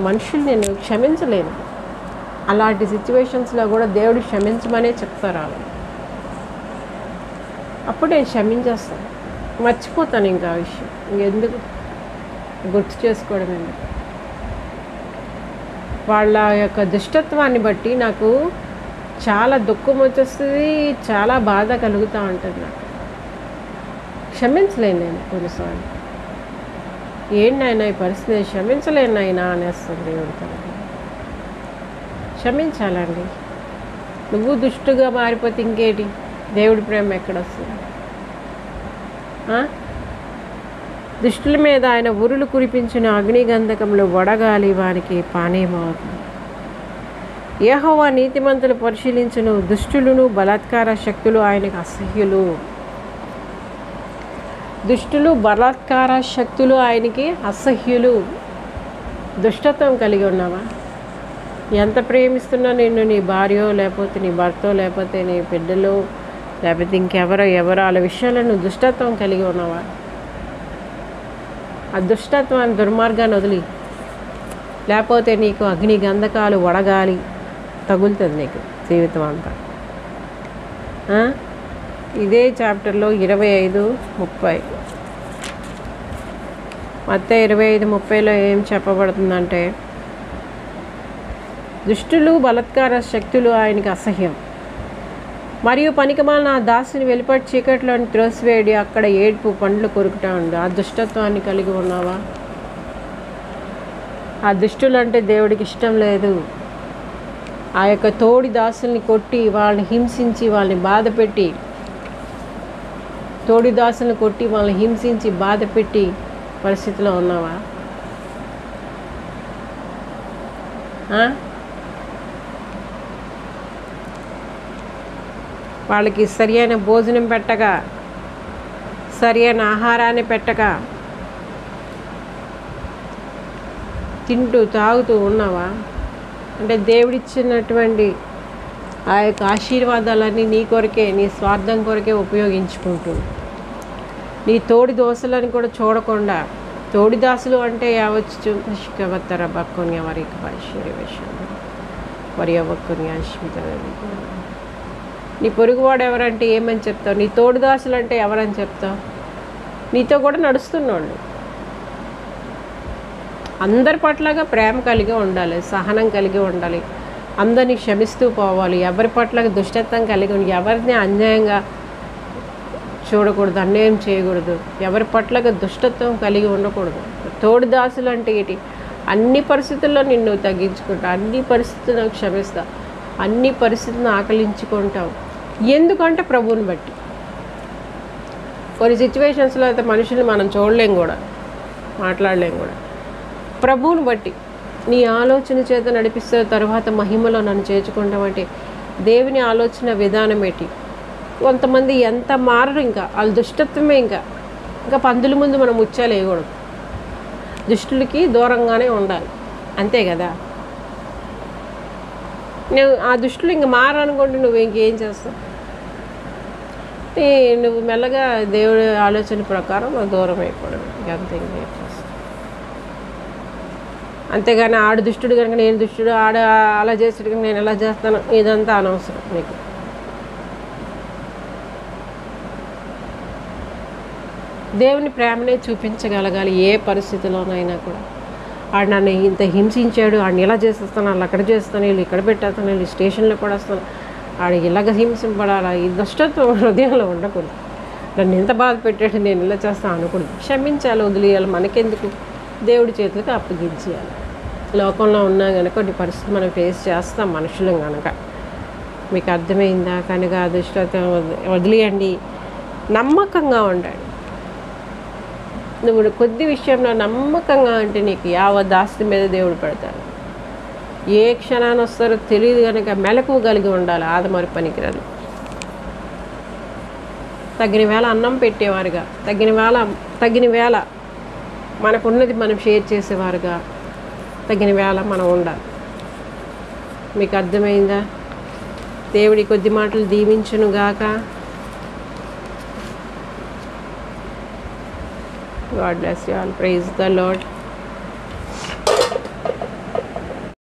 మనుషులు నేను క్షమించలేను. అలాంటి సిచ్యువేషన్స్లో కూడా దేవుడు క్షమించమనే చెప్తారు వాళ్ళు. అప్పుడు నేను క్షమించేస్తాను, మర్చిపోతాను ఇంకా ఆ విషయం. ఇంకెందుకు గుర్తు చేసుకోవడం ఎందుకు? వాళ్ళ యొక్క దుష్టత్వాన్ని బట్టి నాకు చాలా దుఃఖం వచ్చేస్తుంది, చాలా బాధ కలుగుతూ ఉంటుంది. నాకు క్షమించలేను నేను కొన్నిసార్లు. ఏంటి నాయన ఈ పరిస్థితి, నేను క్షమించలేను నాయన అనేస్తుంది దేవుడితో. క్షమించాలండి. నువ్వు దుష్టుగా మారిపోతే ఇంకేటి దేవుడి ప్రేమ ఎక్కడొస్తుంది? దుష్టుల మీద ఆయన ఉరులు కురిపించిన అగ్నిగంధకంలో వడగాలి వానికి పానీయమవుతుంది. యెహోవా నీతిమంతులు పరిశీలించును, దుష్టులను బలాత్కార శక్తులు ఆయనకు అసహ్యులు. దుష్టులు బలాత్కార శక్తులు ఆయనకి అసహ్యులు. దుష్టత్వం కలిగి ఉన్నావా? ఎంత ప్రేమిస్తున్నా నిన్ను నీ భార్యో లేకపోతే నీ భర్తో లేకపోతే నీ బిడ్డలో లేకపోతే ఇంకెవరో వాళ్ళ విషయాల్లో నువ్వు దుష్టత్వం కలిగి ఉన్నావా? ఆ దుష్టత్వాన్ని, దుర్మార్గాన్ని వదిలి, లేకపోతే నీకు అగ్ని గంధకాలు వడగాలి తగులుతుంది నీకు జీవితం అంతా. ఇదే చాప్టర్లో 25:30 మత్తయి 25:30లో ఏం చెప్పబడుతుందంటే, దుష్టులు బలాత్కార శక్తులు ఆయనకి అసహ్యం, మరియు పనికిమాలిన ఆ దాసుని వెలుపటి చీకట్లోని త్రోసివేడి అక్కడ ఏడుపు పండ్లు కొరుకుతూ ఉండు. ఆ దుష్టత్వాన్ని కలిగి ఉన్నావా? ఆ దుష్టులు అంటే దేవుడికి ఇష్టం లేదు. ఆ యొక్క తోడి దాసుల్ని కొట్టి వాళ్ళని హింసించి వాళ్ళని బాధపెట్టి, తోడి దాసుల్ని కొట్టి వాళ్ళని హింసించి బాధపెట్టి పరిస్థితిలో ఉన్నావా? వాళ్ళకి సరియైన భోజనం పెట్టక, సరియైన ఆహారాన్ని పెట్టక, తింటూ తాగుతూ ఉన్నావా? అంటే దేవుడిచ్చినటువంటి ఆ యొక్క ఆశీర్వాదాలన్నీ నీ కొరకే, నీ స్వార్థం కొరకే ఉపయోగించుకుంటూ, నీ తోడి దోశలను కూడా చూడకుండా, తోడి దాసులు అంటే యావచ్చు శిఖవత్తర బక్కుని వారికి పరిశీలివేషం మరి అవ్వక్కుని అశ్మితరది. నీ పొరుగువాడు ఎవరంటే ఏమని చెప్తావు? నీ తోడు దాసులు అంటే ఎవరని చెప్తావు? నీతో కూడా నడుస్తున్నాడు. అందరి పట్లగా ప్రేమ కలిగి ఉండాలి, సహనం కలిగి ఉండాలి, అందరినీ క్షమిస్తూ పోవాలి, ఎవరి పట్ల దుష్టత్వం కలిగి ఉండి ఎవరిని అన్యాయంగా చూడకూడదు, అన్యాయం చేయకూడదు, ఎవరి పట్ల దుష్టత్వం కలిగి ఉండకూడదు. తోడు దాసులు అంటే ఏంటి? అన్ని పరిస్థితుల్లో నిన్ను తగ్గించుకుంటా, అన్ని పరిస్థితులను క్షమిస్తా, అన్ని పరిస్థితులను ఆకలించుకుంటావు. ఎందుకంటే ప్రభువుని బట్టి. కొన్ని సిచ్యువేషన్స్లో అయితే మనుషుల్ని మనం చూడలేం కూడా, మాట్లాడలేం కూడా. ప్రభువుని బట్టి నీ ఆలోచన చేత నడిపిస్తే తర్వాత మహిమలో నన్ను చేర్చుకుంటామంటే దేవుని ఆలోచన విధానం ఏంటి? కొంతమంది ఎంత మారరు, ఇంకా వాళ్ళ దుష్టత్వమే. ఇంకా పందుల ముందు మనం ముత్యాలు వేయకూడదు, దుష్టులకి దూరంగానే ఉండాలి, అంతే కదా. నువ్వు ఆ దుష్టులు ఇంక మారనుకోండి, నువ్వు ఇంకేం చేస్తావు? నువ్వు మెల్లగా దేవుడి ఆలోచన ప్రకారం దూరం అయిపోవడం, ఇంకంతే. ఇంకేం చేస్తావు? అంతేగాని ఆడు దుష్టుడు కనుక నేను దుష్టుడు, ఆడ అలా చేసాడు కనుక నేను ఎలా చేస్తాను, ఇదంతా అనవసరం నీకు. దేవుని ప్రేమనే చూపించగలగాలి ఏ పరిస్థితిలోనైనా కూడా. ఆడు నన్ను ఇంత హింసించాడు, ఆడిని ఇలా చేసేస్తాను, వాళ్ళు అక్కడ చేస్తాను, వీళ్ళు ఇక్కడ పెట్టేస్తాను, వీళ్ళు స్టేషన్లో కూడా వస్తాను, ఆడు ఇలాగ హింసింపడాలా, ఈ దుష్టత్వం హృదయంలో ఉండకూడదు. నన్ను ఎంత బాధ పెట్టాడు, నేను ఇలా చేస్తాను అనకూడదు. క్షమించాలి, వదిలేయాలి. మనకెందుకు? దేవుడి చేతులకు అప్పగించేయాలి. లోకంలో ఉన్నా కనుక కొన్ని పరిస్థితులు మనం ఫేస్ చేస్తాం మనుషులం కనుక. మీకు అర్థమైందా? కనుక దుష్టత్వం వదిలేయండి, నమ్మకంగా ఉండండి. నువ్వు కొద్ది విషయంలో నమ్మకంగా అంటే నీకు యావత్ ఆస్తి మీద దేవుడు పెడతాడు. ఏ క్షణాన్ని వస్తారో తెలియదు కనుక మెలకువ కలిగి ఉండాలి. ఆదమరి పనికిరాదు. తగిన వేళ అన్నం పెట్టేవారుగా, తగిన వేళ మనకున్నది మనం షేర్ చేసేవారుగా, తగిన వేళ మనం ఉండాలి. మీకు అర్థమైందా? దేవుడి కొద్ది మాటలు దీవించునుగాక. God bless you all. Praise the Lord.